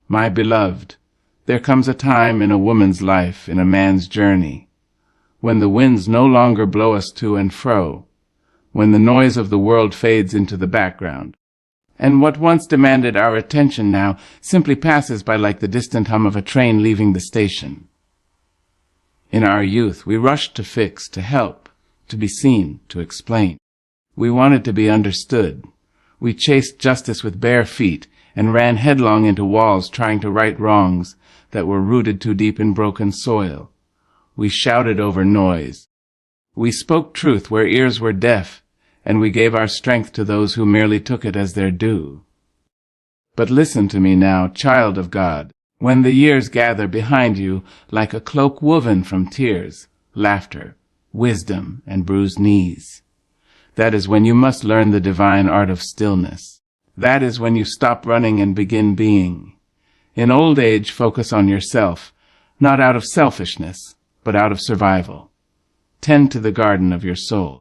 My beloved, there comes a time in a woman's life, in a man's journey, when the winds no longer blow us to and fro, when the noise of the world fades into the background, and what once demanded our attention now simply passes by like the distant hum of a train leaving the station. In our youth, we rushed to fix, to help, to be seen, to explain. We wanted to be understood. We chased justice with bare feet and ran headlong into walls trying to right wrongs that were rooted too deep in broken soil. We shouted over noise. We spoke truth where ears were deaf, and we gave our strength to those who merely took it as their due. But listen to me now, child of God, when the years gather behind you like a cloak woven from tears, laughter, wisdom, and bruised knees. That is when you must learn the divine art of stillness. That is when you stop running and begin being. In old age, focus on yourself, not out of selfishness, but out of survival. Tend to the garden of your soul.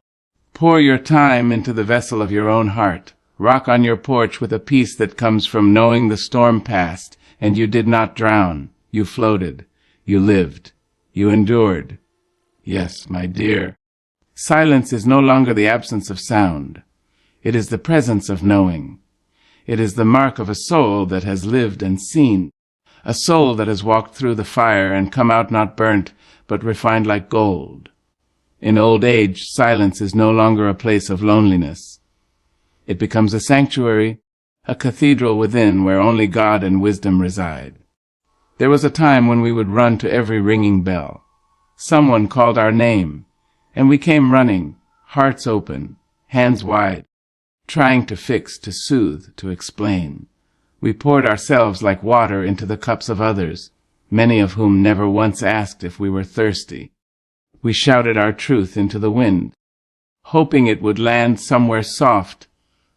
Pour your time into the vessel of your own heart. Rock on your porch with a peace that comes from knowing the storm passed, and you did not drown. You floated. You lived. You endured. Yes, my dear. Silence is no longer the absence of sound. It is the presence of knowing. It is the mark of a soul that has lived and seen, a soul that has walked through the fire and come out not burnt, but refined like gold. In old age, silence is no longer a place of loneliness. It becomes a sanctuary, a cathedral within where only God and wisdom reside. There was a time when we would run to every ringing bell. Someone called our name, and we came running, hearts open, hands wide, trying to fix, to soothe, to explain. We poured ourselves like water into the cups of others, many of whom never once asked if we were thirsty. We shouted our truth into the wind, hoping it would land somewhere soft,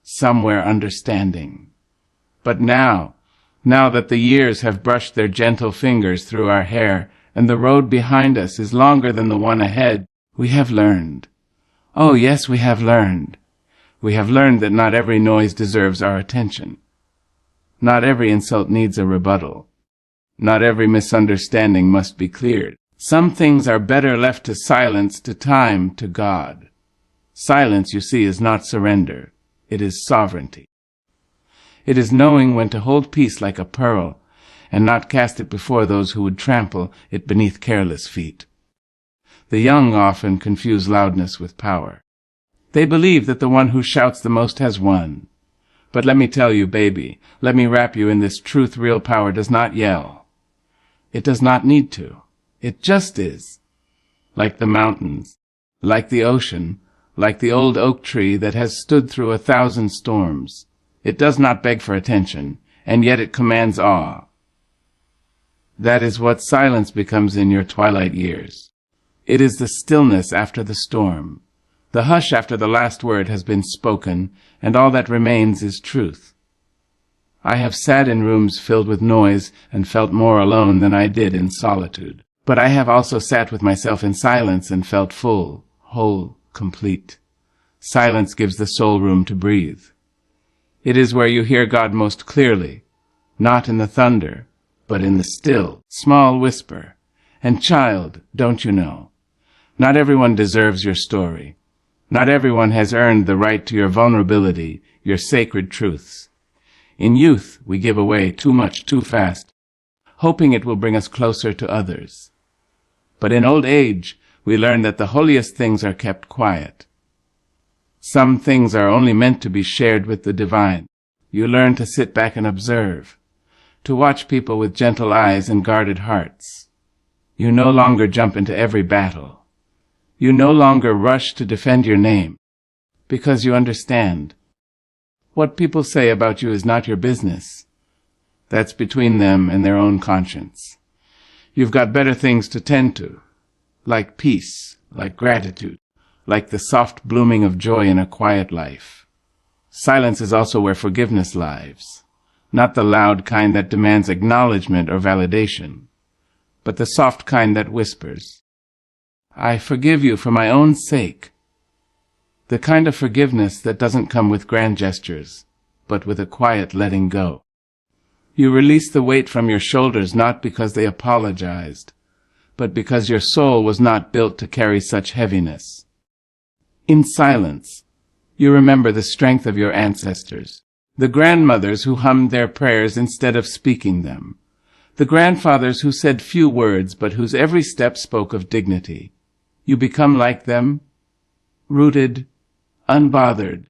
somewhere understanding. But now that the years have brushed their gentle fingers through our hair, and the road behind us is longer than the one ahead, we have learned. Oh, yes, we have learned. We have learned that not every noise deserves our attention. Not every insult needs a rebuttal. Not every misunderstanding must be cleared. Some things are better left to silence, to time, to God. Silence, you see, is not surrender. It is sovereignty. It is knowing when to hold peace like a pearl, and not cast it before those who would trample it beneath careless feet. The young often confuse loudness with power. They believe that the one who shouts the most has won. But let me tell you, baby, let me wrap you in this truth: real power does not yell. It does not need to. It just is. Like the mountains, like the ocean, like the old oak tree that has stood through 1,000 storms. It does not beg for attention, and yet it commands awe. That is what silence becomes in your twilight years. It is the stillness after the storm, the hush after the last word has been spoken, and all that remains is truth. I have sat in rooms filled with noise and felt more alone than I did in solitude. But I have also sat with myself in silence and felt full, whole, complete. Silence gives the soul room to breathe. It is where you hear God most clearly, not in the thunder, but in the still, small whisper. And child, don't you know, not everyone deserves your story. Not everyone has earned the right to your vulnerability, your sacred truths. In youth, we give away too much too fast, hoping it will bring us closer to others. But in old age, we learn that the holiest things are kept quiet. Some things are only meant to be shared with the divine. You learn to sit back and observe, to watch people with gentle eyes and guarded hearts. You no longer jump into every battle. You no longer rush to defend your name, because you understand. What people say about you is not your business. That's between them and their own conscience. You've got better things to tend to, like peace, like gratitude, like the soft blooming of joy in a quiet life. Silence is also where forgiveness lives, not the loud kind that demands acknowledgement or validation, but the soft kind that whispers, "I forgive you for my own sake." The kind of forgiveness that doesn't come with grand gestures, but with a quiet letting go. You release the weight from your shoulders not because they apologized, but because your soul was not built to carry such heaviness. In silence, you remember the strength of your ancestors, the grandmothers who hummed their prayers instead of speaking them, the grandfathers who said few words but whose every step spoke of dignity. You become like them, rooted, unbothered,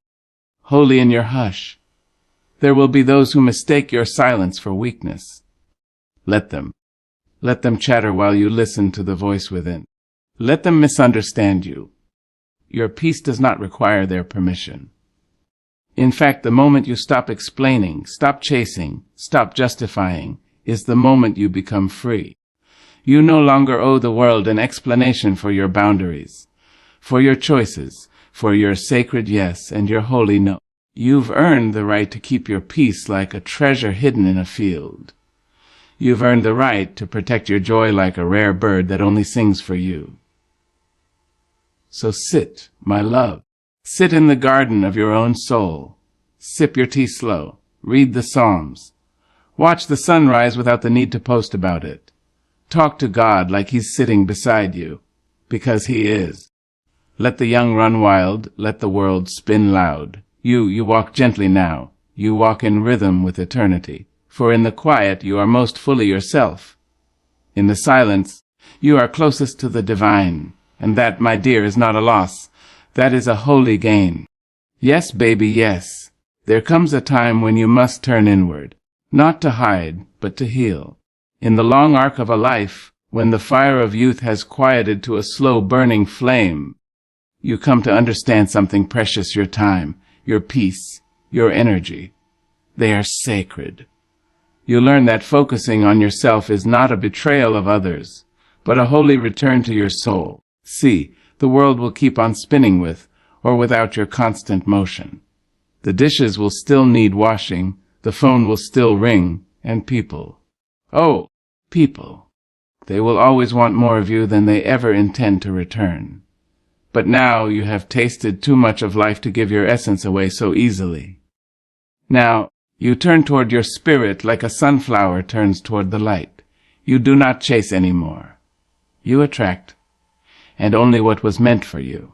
holy in your hush. There will be those who mistake your silence for weakness. Let them. Let them chatter while you listen to the voice within. Let them misunderstand you. Your peace does not require their permission. In fact, the moment you stop explaining, stop chasing, stop justifying, is the moment you become free. You no longer owe the world an explanation for your boundaries, for your choices, for your sacred yes and your holy no. You've earned the right to keep your peace like a treasure hidden in a field. You've earned the right to protect your joy like a rare bird that only sings for you. So sit, my love. Sit in the garden of your own soul. Sip your tea slow. Read the Psalms. Watch the sunrise without the need to post about it. Talk to God like He's sitting beside you, because He is. Let the young run wild, let the world spin loud. You walk gently now. You walk in rhythm with eternity. For in the quiet you are most fully yourself. In the silence you are closest to the divine. And that, my dear, is not a loss. That is a holy gain. Yes, baby, yes. There comes a time when you must turn inward, not to hide, but to heal. In the long arc of a life, when the fire of youth has quieted to a slow burning flame, you come to understand something precious: your time, your peace, your energy. They are sacred. You learn that focusing on yourself is not a betrayal of others, but a holy return to your soul. See, the world will keep on spinning with or without your constant motion. The dishes will still need washing, the phone will still ring, and people. Oh, people. They will always want more of you than they ever intend to return. But now you have tasted too much of life to give your essence away so easily. Now, you turn toward your spirit like a sunflower turns toward the light. You do not chase any more. You attract, and only what was meant for you.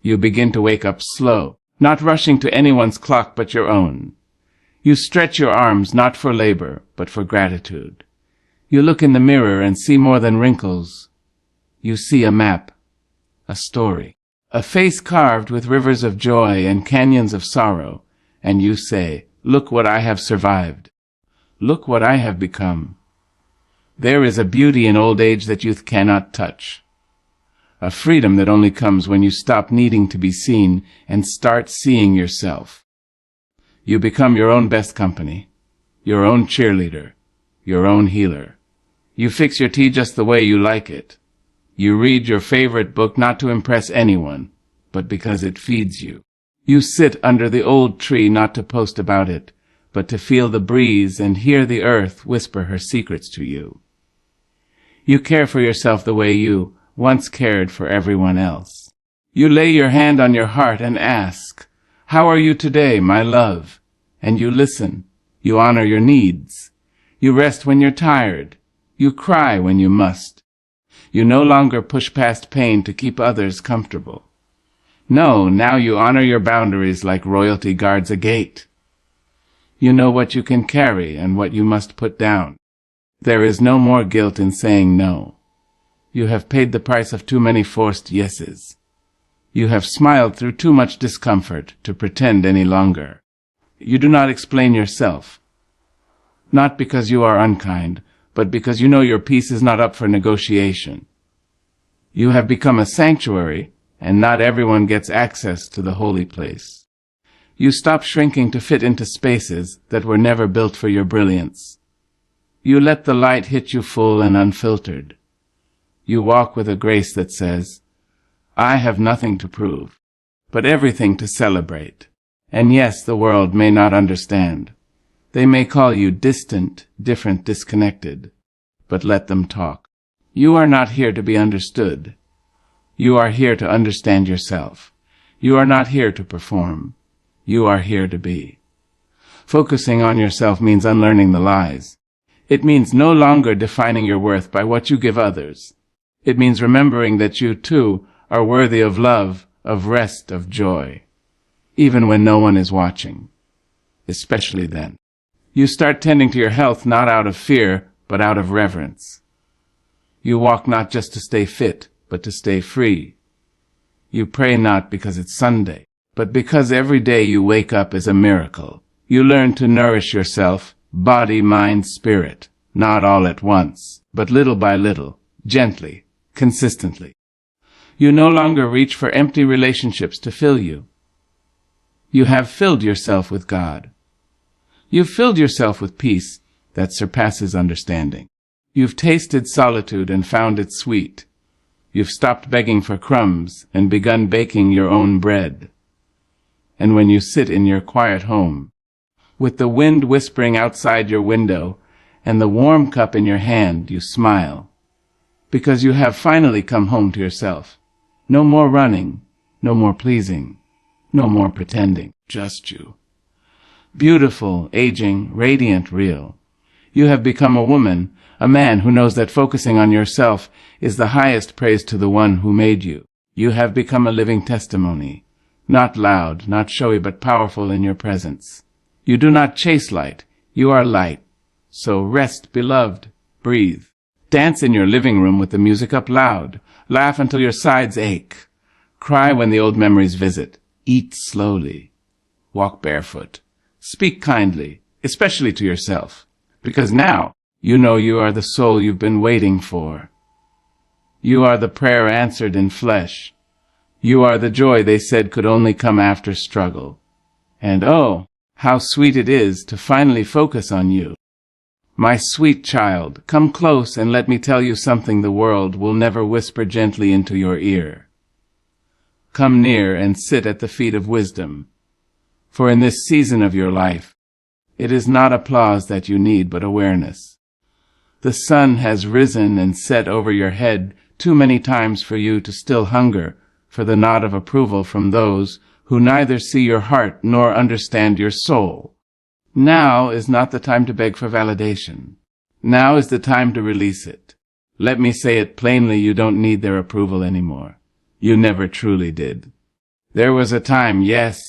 You begin to wake up slow, not rushing to anyone's clock but your own. You stretch your arms not for labor, but for gratitude. You look in the mirror and see more than wrinkles. You see a map, a story, a face carved with rivers of joy and canyons of sorrow, and you say, "Look what I have survived. Look what I have become." There is a beauty in old age that youth cannot touch. A freedom that only comes when you stop needing to be seen and start seeing yourself. You become your own best company, your own cheerleader, your own healer. You fix your tea just the way you like it. You read your favorite book not to impress anyone, but because it feeds you. You sit under the old tree not to post about it, but to feel the breeze and hear the earth whisper her secrets to you. You care for yourself the way you once cared for everyone else. You lay your hand on your heart and ask, "How are you today, my love?" And you listen. You honor your needs. You rest when you're tired. You cry when you must. You no longer push past pain to keep others comfortable. No, now you honor your boundaries like royalty guards a gate. You know what you can carry and what you must put down. There is no more guilt in saying no. You have paid the price of too many forced yeses. You have smiled through too much discomfort to pretend any longer. You do not explain yourself. Not because you are unkind, but because you know your peace is not up for negotiation. You have become a sanctuary, and not everyone gets access to the holy place. You stop shrinking to fit into spaces that were never built for your brilliance. You let the light hit you full and unfiltered. You walk with a grace that says, "I have nothing to prove, but everything to celebrate." And yes, the world may not understand. They may call you distant, different, disconnected, but let them talk. You are not here to be understood. You are here to understand yourself. You are not here to perform. You are here to be. Focusing on yourself means unlearning the lies. It means no longer defining your worth by what you give others. It means remembering that you, too, are worthy of love, of rest, of joy, even when no one is watching, especially then. You start tending to your health not out of fear, but out of reverence. You walk not just to stay fit, but to stay free. You pray not because it's Sunday, but because every day you wake up is a miracle. You learn to nourish yourself, body, mind, spirit, not all at once, but little by little, gently, consistently. You no longer reach for empty relationships to fill you. You have filled yourself with God. You've filled yourself with peace that surpasses understanding. You've tasted solitude and found it sweet. You've stopped begging for crumbs and begun baking your own bread. And when you sit in your quiet home, with the wind whispering outside your window and the warm cup in your hand, you smile, because you have finally come home to yourself. No more running, no more pleasing, no more pretending, just you. Beautiful, aging, radiant, real. You have become a woman, a man who knows that focusing on yourself is the highest praise to the one who made you. You have become a living testimony, not loud, not showy, but powerful in your presence. You do not chase light, you are light. So rest, beloved, breathe. Dance in your living room with the music up loud. Laugh until your sides ache. Cry when the old memories visit. Eat slowly. Walk barefoot. Speak kindly, especially to yourself, because now you know you are the soul you've been waiting for. You are the prayer answered in flesh. You are the joy they said could only come after struggle. And oh, how sweet it is to finally focus on you. My sweet child, come close and let me tell you something the world will never whisper gently into your ear. Come near and sit at the feet of wisdom. For in this season of your life, it is not applause that you need, but awareness. The sun has risen and set over your head too many times for you to still hunger for the nod of approval from those who neither see your heart nor understand your soul. Now is not the time to beg for validation. Now is the time to release it. Let me say it plainly, you don't need their approval anymore. You never truly did. There was a time, yes,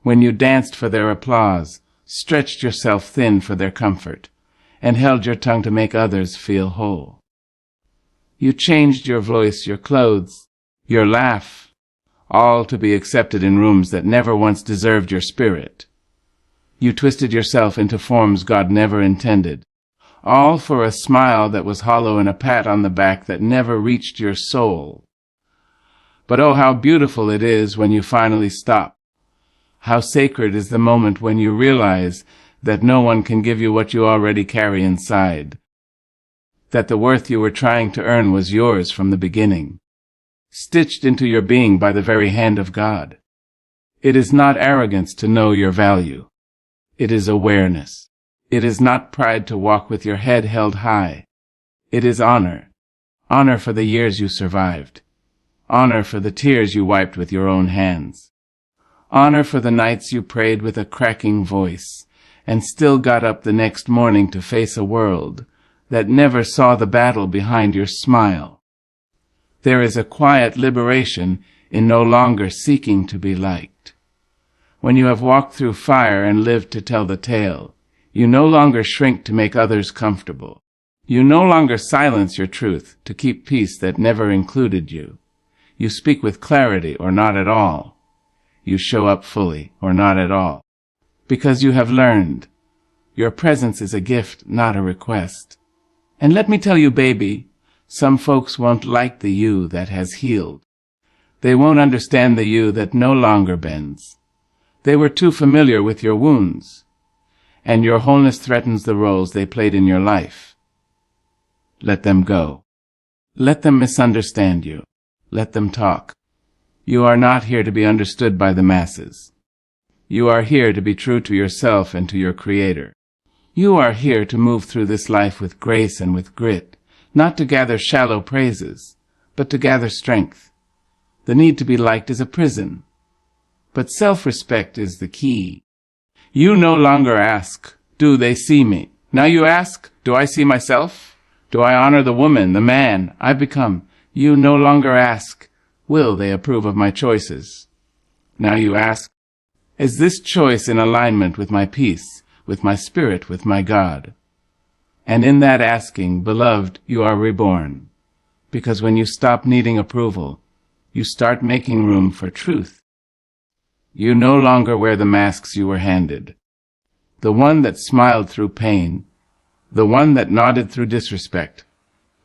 when you danced for their applause, stretched yourself thin for their comfort, and held your tongue to make others feel whole. You changed your voice, your clothes, your laugh, all to be accepted in rooms that never once deserved your spirit. You twisted yourself into forms God never intended, all for a smile that was hollow and a pat on the back that never reached your soul. But oh, how beautiful it is when you finally stop. How sacred is the moment when you realize that no one can give you what you already carry inside, that the worth you were trying to earn was yours from the beginning, stitched into your being by the very hand of God. It is not arrogance to know your value. It is awareness. It is not pride to walk with your head held high. It is honor. Honor for the years you survived. Honor for the tears you wiped with your own hands. Honor for the nights you prayed with a cracking voice and still got up the next morning to face a world that never saw the battle behind your smile. There is a quiet liberation in no longer seeking to be liked. When you have walked through fire and lived to tell the tale, you no longer shrink to make others comfortable. You no longer silence your truth to keep peace that never included you. You speak with clarity or not at all. You show up fully or not at all. Because you have learned. Your presence is a gift, not a request. And let me tell you, baby, some folks won't like the you that has healed. They won't understand the you that no longer bends. They were too familiar with your wounds, and your wholeness threatens the roles they played in your life. Let them go. Let them misunderstand you. Let them talk. You are not here to be understood by the masses. You are here to be true to yourself and to your Creator. You are here to move through this life with grace and with grit, not to gather shallow praises, but to gather strength. The need to be liked is a prison, but self-respect is the key. You no longer ask, do they see me? Now you ask, do I see myself? Do I honor the woman, the man I've become? You no longer ask, will they approve of my choices? Now you ask, is this choice in alignment with my peace, with my spirit, with my God? And in that asking, beloved, you are reborn. Because when you stop needing approval, you start making room for truth. You no longer wear the masks you were handed. The one that smiled through pain, the one that nodded through disrespect,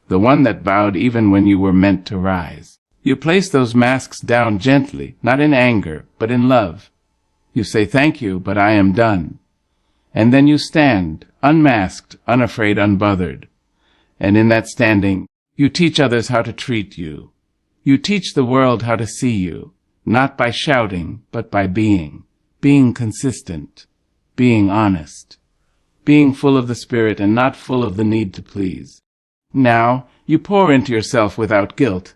the one that bowed even when you were meant to rise. You place those masks down gently, not in anger, but in love. You say, thank you, but I am done. And then you stand, unmasked, unafraid, unbothered. And in that standing, you teach others how to treat you. You teach the world how to see you, not by shouting, but by being consistent, being honest, being full of the Spirit and not full of the need to please. Now, you pour into yourself without guilt.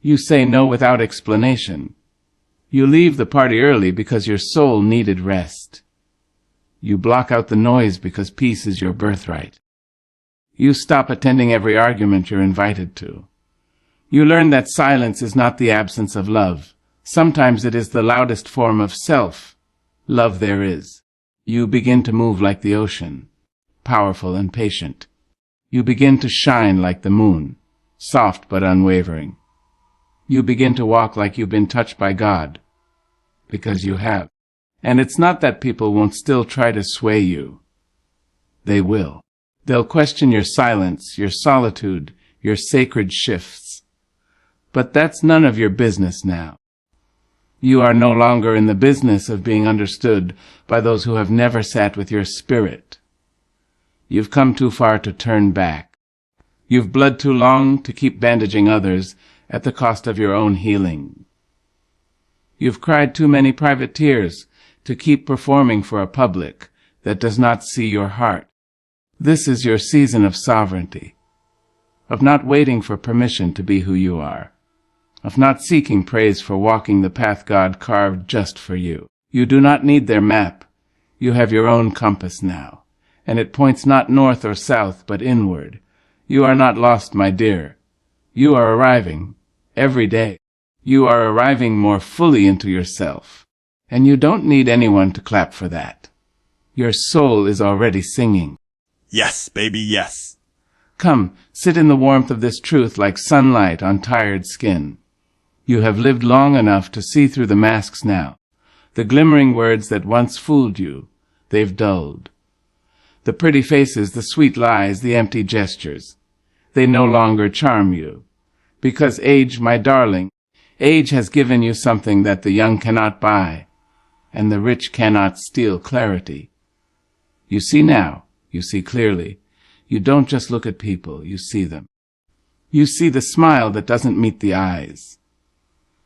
You say no without explanation. You leave the party early because your soul needed rest. You block out the noise because peace is your birthright. You stop attending every argument you're invited to. You learn that silence is not the absence of love. Sometimes it is the loudest form of self-love there is. You begin to move like the ocean, powerful and patient. You begin to shine like the moon, soft but unwavering. You begin to walk like you've been touched by God, because you have. And it's not that people won't still try to sway you. They will. They'll question your silence, your solitude, your sacred shifts. But that's none of your business now. You are no longer in the business of being understood by those who have never sat with your spirit. You've come too far to turn back. You've bled too long to keep bandaging others at the cost of your own healing. You've cried too many private tears to keep performing for a public that does not see your heart. This is your season of sovereignty, of not waiting for permission to be who you are, of not seeking praise for walking the path God carved just for you. You do not need their map. You have your own compass now, and it points not north or south, but inward. You are not lost, my dear. You are arriving every day. You are arriving more fully into yourself, and you don't need anyone to clap for that. Your soul is already singing. Yes, baby, yes. Come, sit in the warmth of this truth like sunlight on tired skin. You have lived long enough to see through the masks now. The glimmering words that once fooled you, they've dulled. The pretty faces, the sweet lies, the empty gestures, they no longer charm you. Because age, my darling, age has given you something that the young cannot buy, and the rich cannot steal: clarity. You see now, you see clearly. You don't just look at people, you see them. You see the smile that doesn't meet the eyes.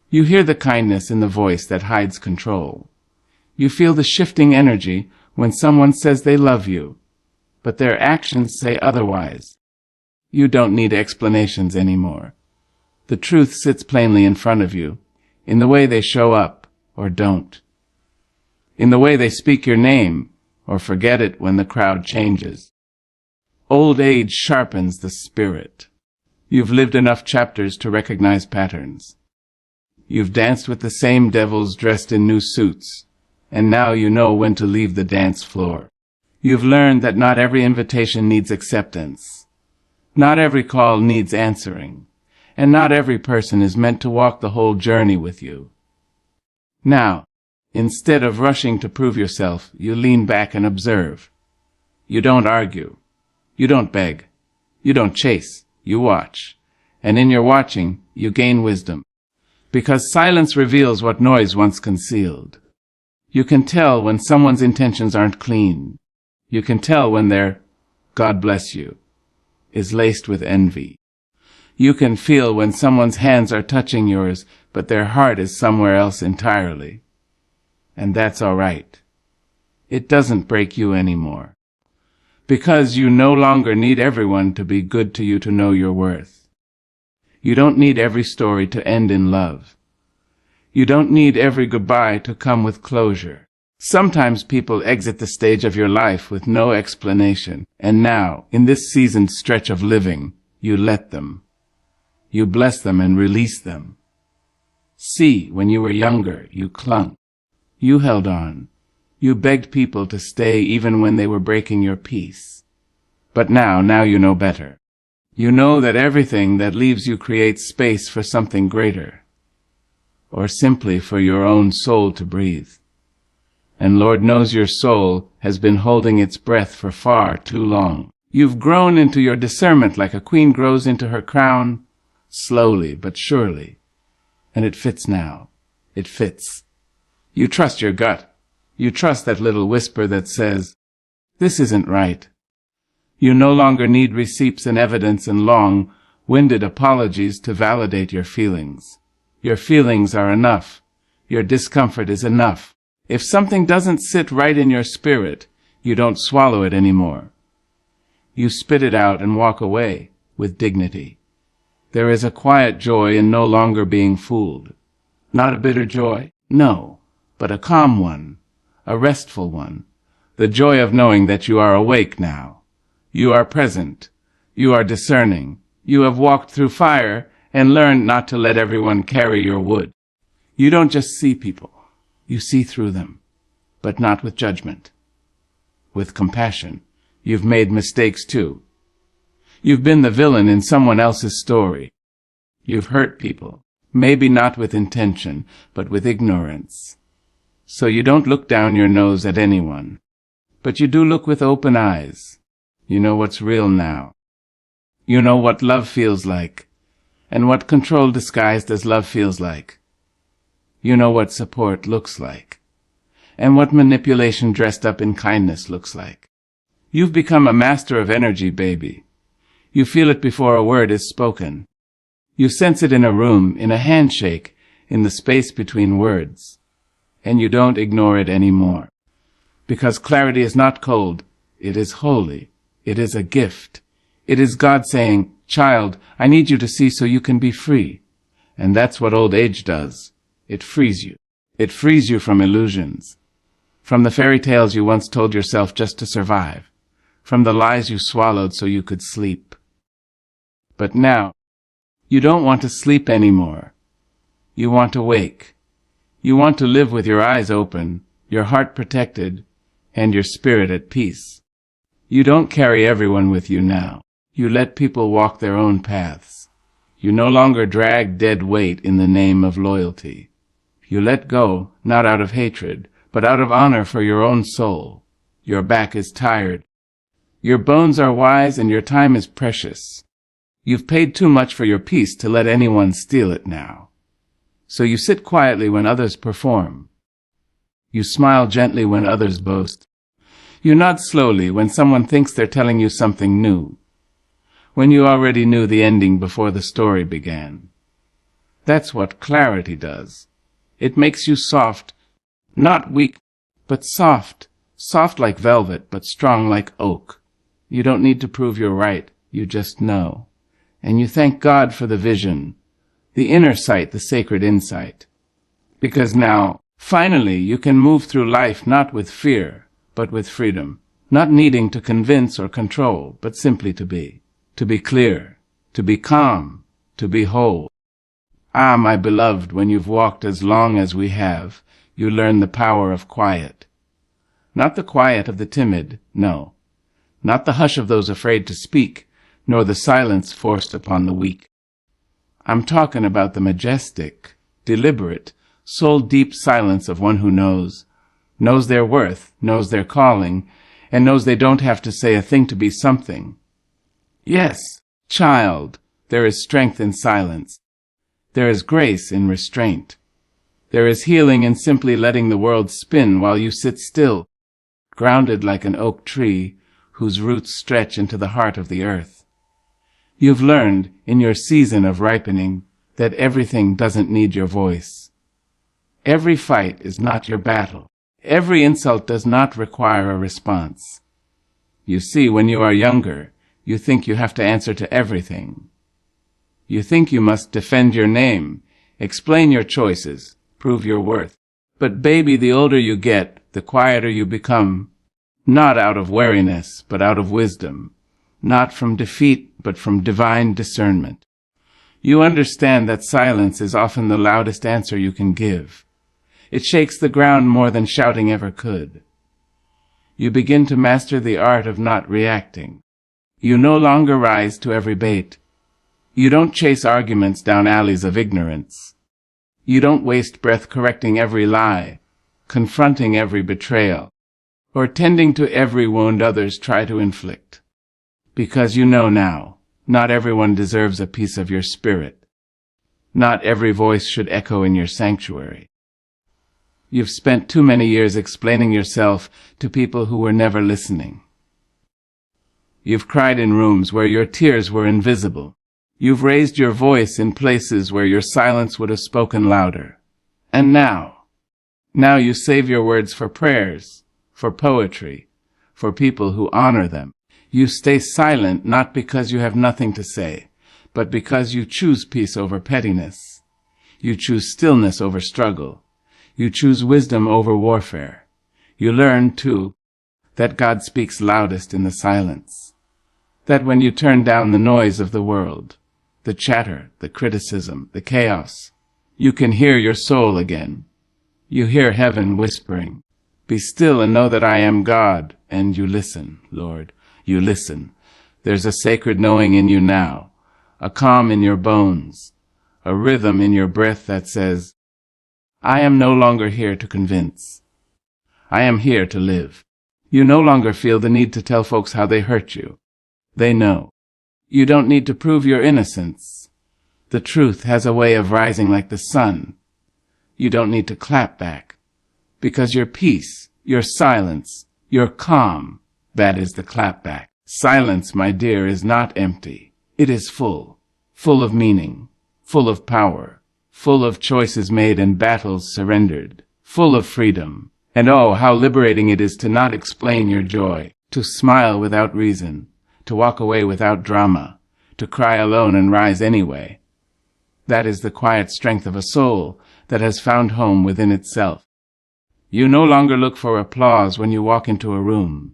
You hear the kindness in the voice that hides control. You feel the shifting energy when someone says they love you, but their actions say otherwise. You don't need explanations anymore. The truth sits plainly in front of you, in the way they show up or don't, in the way they speak your name or forget it when the crowd changes. Old age sharpens the spirit. You've lived enough chapters to recognize patterns. You've danced with the same devils dressed in new suits, and now you know when to leave the dance floor. You've learned that not every invitation needs acceptance. Not every call needs answering. And not every person is meant to walk the whole journey with you. Now, instead of rushing to prove yourself, you lean back and observe. You don't argue. You don't beg. You don't chase. You watch. And in your watching, you gain wisdom. Because silence reveals what noise once concealed. You can tell when someone's intentions aren't clean. You can tell when their "God bless you" is laced with envy. You can feel when someone's hands are touching yours, but their heart is somewhere else entirely. And that's all right. It doesn't break you anymore. Because you no longer need everyone to be good to you to know your worth. You don't need every story to end in love. You don't need every goodbye to come with closure. Sometimes people exit the stage of your life with no explanation, and now, in this seasoned stretch of living, you let them. You bless them and release them. See, when you were younger, you clung. You held on. You begged people to stay even when they were breaking your peace. But now you know better. You know that everything that leaves you creates space for something greater, or simply for your own soul to breathe. And Lord knows your soul has been holding its breath for far too long. You've grown into your discernment like a queen grows into her crown, slowly but surely. And it fits now. It fits. You trust your gut. You trust that little whisper that says, "This isn't right." You no longer need receipts and evidence and long-winded apologies to validate your feelings. Your feelings are enough. Your discomfort is enough. If something doesn't sit right in your spirit, you don't swallow it anymore. You spit it out and walk away with dignity. There is a quiet joy in no longer being fooled. Not a bitter joy, no, but a calm one, a restful one. The joy of knowing that you are awake now. You are present. You are discerning. You have walked through fire and learned not to let everyone carry your wood. You don't just see people. You see through them, but not with judgment. With compassion. You've made mistakes too. You've been the villain in someone else's story. You've hurt people, maybe not with intention, but with ignorance. So you don't look down your nose at anyone, but you do look with open eyes. You know what's real now. You know what love feels like, and what control disguised as love feels like. You know what support looks like, and what manipulation dressed up in kindness looks like. You've become a master of energy, baby. You feel it before a word is spoken. You sense it in a room, in a handshake, in the space between words. And you don't ignore it anymore. Because clarity is not cold, it is holy. It is a gift. It is God saying, "Child, I need you to see so you can be free." And that's what old age does. It frees you. It frees you from illusions. From the fairy tales you once told yourself just to survive. From the lies you swallowed so you could sleep. But now, you don't want to sleep anymore. You want to wake. You want to live with your eyes open, your heart protected, and your spirit at peace. You don't carry everyone with you now. You let people walk their own paths. You no longer drag dead weight in the name of loyalty. You let go, not out of hatred, but out of honor for your own soul. Your back is tired. Your bones are wise and your time is precious. You've paid too much for your peace to let anyone steal it now. So you sit quietly when others perform. You smile gently when others boast. You nod slowly when someone thinks they're telling you something new, when you already knew the ending before the story began. That's what clarity does. It makes you soft, not weak, but soft, soft like velvet, but strong like oak. You don't need to prove you're right, you just know. And you thank God for the vision, the inner sight, the sacred insight. Because now, finally, you can move through life not with fear, but with freedom, not needing to convince or control, but simply to be clear, to be calm, to be whole. Ah, my beloved, when you've walked as long as we have, you learn the power of quiet. Not the quiet of the timid, no. Not the hush of those afraid to speak, nor the silence forced upon the weak. I'm talking about the majestic, deliberate, soul-deep silence of one who knows their worth, knows their calling, and knows they don't have to say a thing to be something. Yes, child, there is strength in silence. There is grace in restraint. There is healing in simply letting the world spin while you sit still, grounded like an oak tree whose roots stretch into the heart of the earth. You've learned, in your season of ripening, that everything doesn't need your voice. Every fight is not your battle. Every insult does not require a response. You see, when you are younger, you think you have to answer to everything. You think you must defend your name, explain your choices, prove your worth. But baby, the older you get, the quieter you become, not out of weariness, but out of wisdom, not from defeat, but from divine discernment. You understand that silence is often the loudest answer you can give. It shakes the ground more than shouting ever could. You begin to master the art of not reacting. You no longer rise to every bait. You don't chase arguments down alleys of ignorance. You don't waste breath correcting every lie, confronting every betrayal, or tending to every wound others try to inflict. Because you know now, not everyone deserves a piece of your spirit. Not every voice should echo in your sanctuary. You've spent too many years explaining yourself to people who were never listening. You've cried in rooms where your tears were invisible. You've raised your voice in places where your silence would have spoken louder. And now you save your words for prayers, for poetry, for people who honor them. You stay silent not because you have nothing to say, but because you choose peace over pettiness. You choose stillness over struggle. You choose wisdom over warfare. You learn, too, that God speaks loudest in the silence. That when you turn down the noise of the world, the chatter, the criticism, the chaos, you can hear your soul again. You hear heaven whispering, "Be still and know that I am God." And you listen, Lord. You listen. There's a sacred knowing in you now, a calm in your bones, a rhythm in your breath that says, I am no longer here to convince. I am here to live. You no longer feel the need to tell folks how they hurt you. They know. You don't need to prove your innocence. The truth has a way of rising like the sun. You don't need to clap back, because your peace, your silence, your calm, that is the clapback. Silence, my dear, is not empty. It is full of meaning, full of power, full of choices made and battles surrendered, full of freedom. And oh, how liberating it is to not explain your joy, to smile without reason, to walk away without drama, to cry alone and rise anyway. That is the quiet strength of a soul that has found home within itself. You no longer look for applause when you walk into a room.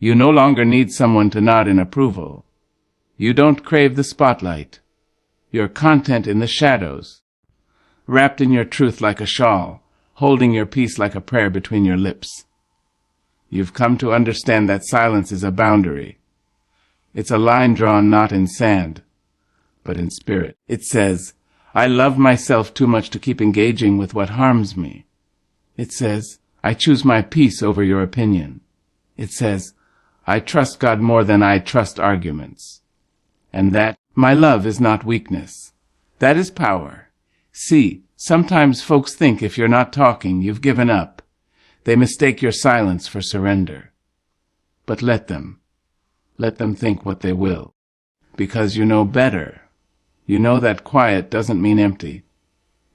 You no longer need someone to nod in approval. You don't crave the spotlight. You're content in the shadows, wrapped in your truth like a shawl, holding your peace like a prayer between your lips. You've come to understand that silence is a boundary. It's a line drawn not in sand, but in spirit. It says, I love myself too much to keep engaging with what harms me. It says, I choose my peace over your opinion. It says, I trust God more than I trust arguments. And that, my love, is not weakness. That is power. See, sometimes folks think if you're not talking, you've given up. They mistake your silence for surrender. But let them think what they will. Because you know better. You know that quiet doesn't mean empty.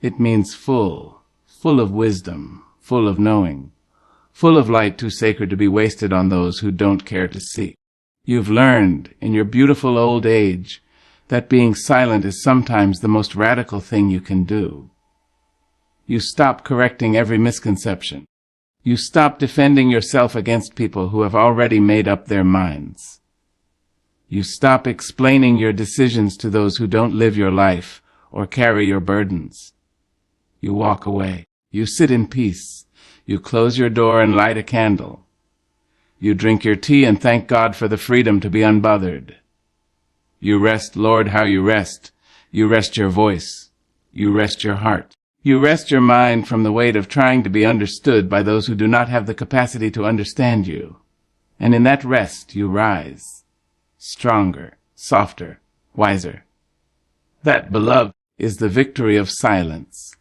It means full of wisdom, full of knowing, full of light too sacred to be wasted on those who don't care to see. You've learned, in your beautiful old age, that being silent is sometimes the most radical thing you can do. You stop correcting every misconception. You stop defending yourself against people who have already made up their minds. You stop explaining your decisions to those who don't live your life or carry your burdens. You walk away. You sit in peace. You close your door and light a candle. You drink your tea and thank God for the freedom to be unbothered. You rest, Lord, how you rest. You rest your voice. You rest your heart. You rest your mind from the weight of trying to be understood by those who do not have the capacity to understand you. And in that rest you rise, stronger, softer, wiser. That, beloved, is the victory of silence.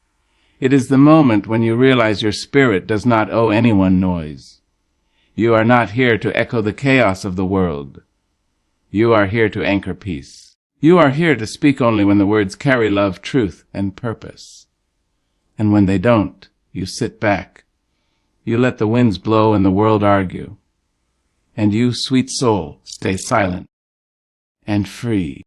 It is the moment when you realize your spirit does not owe anyone noise. You are not here to echo the chaos of the world. You are here to anchor peace. You are here to speak only when the words carry love, truth, and purpose. And when they don't, you sit back. You let the winds blow and the world argue. And you, sweet soul, stay silent and free.